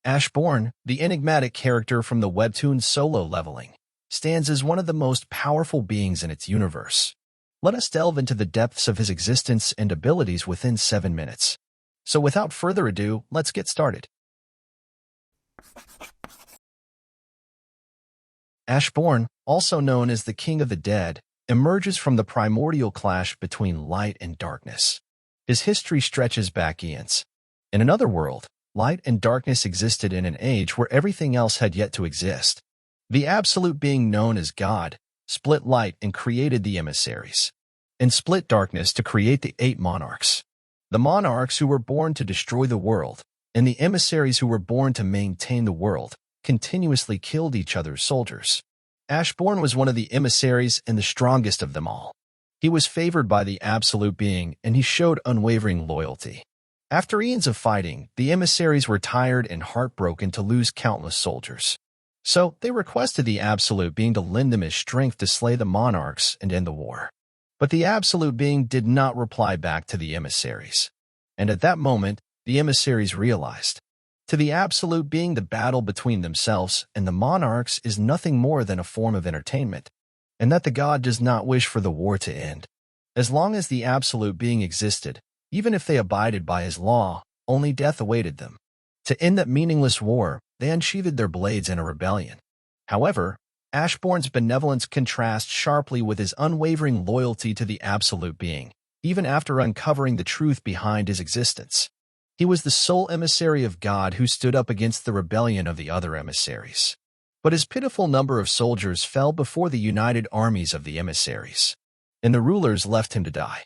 Ashborn, the enigmatic character from the webtoon Solo Leveling, stands as one of the most powerful beings in its universe. Let us delve into the depths of his existence and abilities within 7 minutes. So without further ado, let's get started. Ashborn, also known as the King of the Dead, emerges from the primordial clash between light and darkness. His history stretches back eons. In another world, light and darkness existed in an age where everything else had yet to exist. The Absolute Being known as God split light and created the emissaries, and split darkness to create the 8 monarchs. The monarchs who were born to destroy the world, and the emissaries who were born to maintain the world, continuously killed each other's soldiers. Ashborn was one of the emissaries and the strongest of them all. He was favored by the Absolute Being, and he showed unwavering loyalty. After eons of fighting, the emissaries were tired and heartbroken to lose countless soldiers. So they requested the Absolute Being to lend them his strength to slay the monarchs and end the war. But the Absolute Being did not reply back to the emissaries. And at that moment, the emissaries realized, to the Absolute Being, the battle between themselves and the monarchs is nothing more than a form of entertainment, and that the god does not wish for the war to end. As long as the Absolute Being existed, even if they abided by his law, only death awaited them. To end that meaningless war, they unsheathed their blades in a rebellion. However, Ashborn's benevolence contrasts sharply with his unwavering loyalty to the Absolute Being, even after uncovering the truth behind his existence. He was the sole emissary of God who stood up against the rebellion of the other emissaries. But his pitiful number of soldiers fell before the united armies of the emissaries, and the rulers left him to die.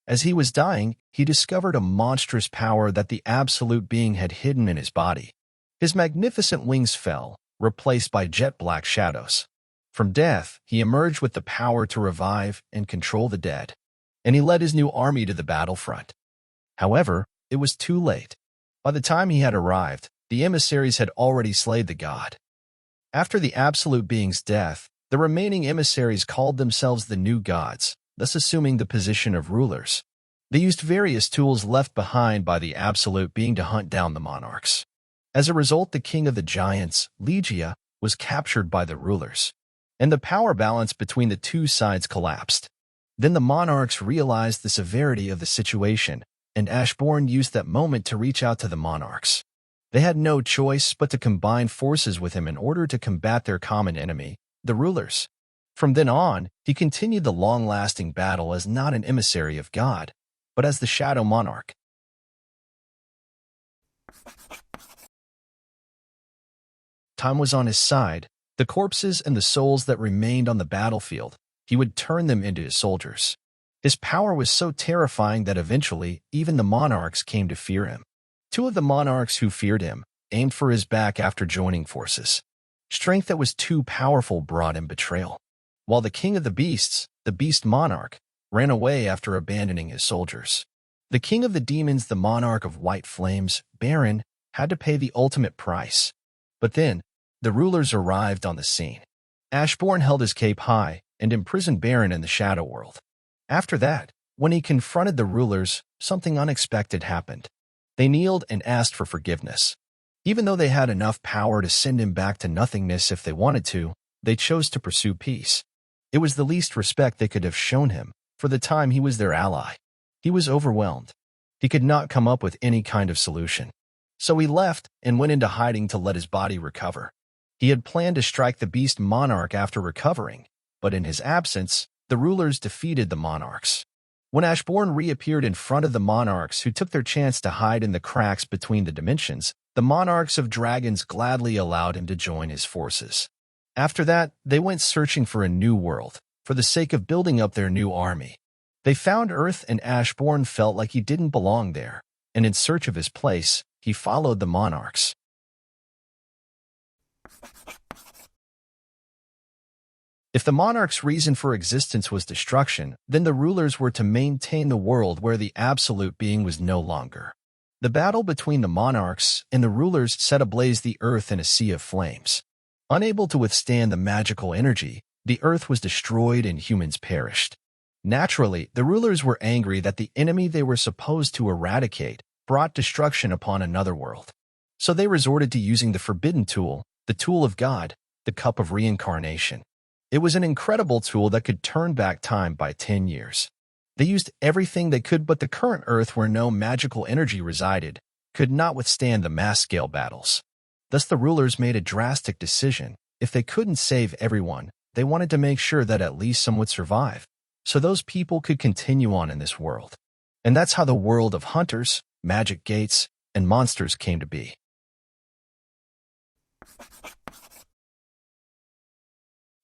As he was dying, he discovered a monstrous power that the Absolute Being had hidden in his body. His magnificent wings fell, replaced by jet-black shadows. From death, he emerged with the power to revive and control the dead, and he led his new army to the battlefront. However, it was too late. By the time he had arrived, the emissaries had already slayed the god. After the Absolute Being's death, the remaining emissaries called themselves the new gods, thus assuming the position of rulers. They used various tools left behind by the Absolute Being to hunt down the monarchs. As a result, the king of the giants, Legia, was captured by the rulers, and the power balance between the two sides collapsed. Then the monarchs realized the severity of the situation, and Ashborn used that moment to reach out to the monarchs. They had no choice but to combine forces with him in order to combat their common enemy, the rulers. From then on, he continued the long-lasting battle as not an emissary of God, but as the Shadow Monarch. Time was on his side. The corpses and the souls that remained on the battlefield, he would turn them into his soldiers. His power was so terrifying that eventually, even the monarchs came to fear him. 2 of the monarchs who feared him aimed for his back after joining forces. Strength that was too powerful brought him betrayal, while the king of the beasts, the beast monarch, ran away after abandoning his soldiers. The king of the demons, the monarch of white flames, Baron, had to pay the ultimate price. But then, the rulers arrived on the scene. Ashborn held his cape high and imprisoned Baron in the shadow world. After that, when he confronted the rulers, something unexpected happened. They kneeled and asked for forgiveness. Even though they had enough power to send him back to nothingness if they wanted to, they chose to pursue peace. It was the least respect they could have shown him. For the time he was their ally. He was overwhelmed. He could not come up with any kind of solution. So he left and went into hiding to let his body recover. He had planned to strike the beast monarch after recovering, but in his absence, the rulers defeated the monarchs. When Ashborn reappeared in front of the monarchs who took their chance to hide in the cracks between the dimensions, the monarchs of dragons gladly allowed him to join his forces. After that, they went searching for a new world, for the sake of building up their new army. They found Earth, and Ashborn felt like he didn't belong there, and in search of his place, he followed the monarchs. If the monarch's reason for existence was destruction, then the rulers were to maintain the world where the Absolute Being was no longer. The battle between the monarchs and the rulers set ablaze the earth in a sea of flames. Unable to withstand the magical energy, the earth was destroyed and humans perished. Naturally, the rulers were angry that the enemy they were supposed to eradicate brought destruction upon another world. So they resorted to using the forbidden tool, the tool of God, the cup of reincarnation. It was an incredible tool that could turn back time by 10 years. They used everything they could, but the current Earth, where no magical energy resided, could not withstand the mass-scale battles. Thus the rulers made a drastic decision. If they couldn't save everyone, they wanted to make sure that at least some would survive, so those people could continue on in this world. And that's how the world of hunters, magic gates, and monsters came to be.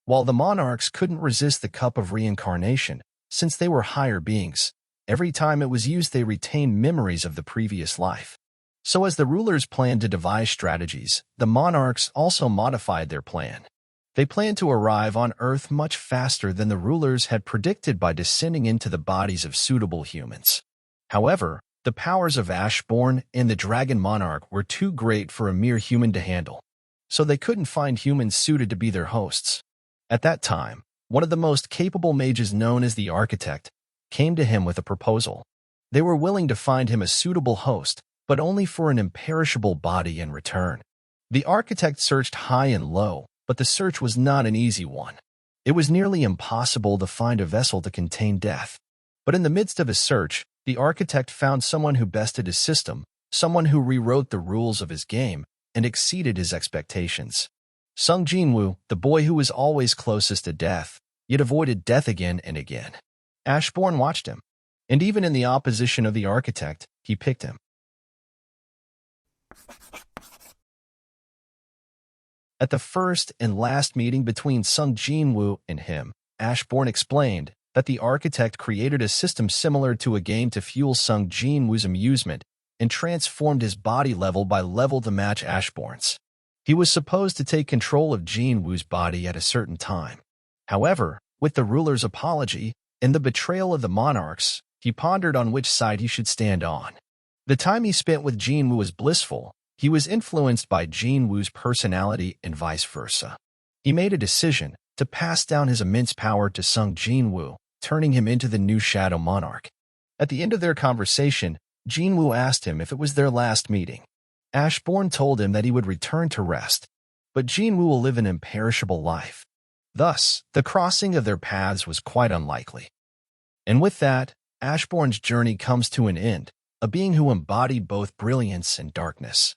While the monarchs couldn't resist the cup of reincarnation, since they were higher beings, every time it was used they retained memories of the previous life. So as the rulers planned to devise strategies, the monarchs also modified their plan. They planned to arrive on Earth much faster than the rulers had predicted by descending into the bodies of suitable humans. However, the powers of Ashborn and the Dragon Monarch were too great for a mere human to handle, so they couldn't find humans suited to be their hosts. At that time, one of the most capable mages, known as the Architect, came to him with a proposal. They were willing to find him a suitable host, but only for an imperishable body in return. The Architect searched high and low, but the search was not an easy one. It was nearly impossible to find a vessel to contain death. But in the midst of his search, the Architect found someone who bested his system, someone who rewrote the rules of his game and exceeded his expectations. Sung Jinwoo, the boy who was always closest to death, yet avoided death again and again. Ashborn watched him, and even in the opposition of the Architect, he picked him. At the first and last meeting between Sung Jinwoo and him, Ashborn explained that the Architect created a system similar to a game to fuel Sung Jinwoo's amusement and transformed his body level by level to match Ashborn's. He was supposed to take control of Jinwoo's body at a certain time. However, with the ruler's apology and the betrayal of the monarchs, he pondered on which side he should stand on. The time he spent with Jinwoo was blissful. He was influenced by Jinwoo's personality and vice versa. He made a decision to pass down his immense power to Sung Jinwoo, turning him into the new Shadow Monarch. At the end of their conversation, Jinwoo asked him if it was their last meeting. Ashborn told him that he would return to rest, but Jinwoo will live an imperishable life. Thus, the crossing of their paths was quite unlikely. And with that, Ashborn's journey comes to an end, a being who embodied both brilliance and darkness.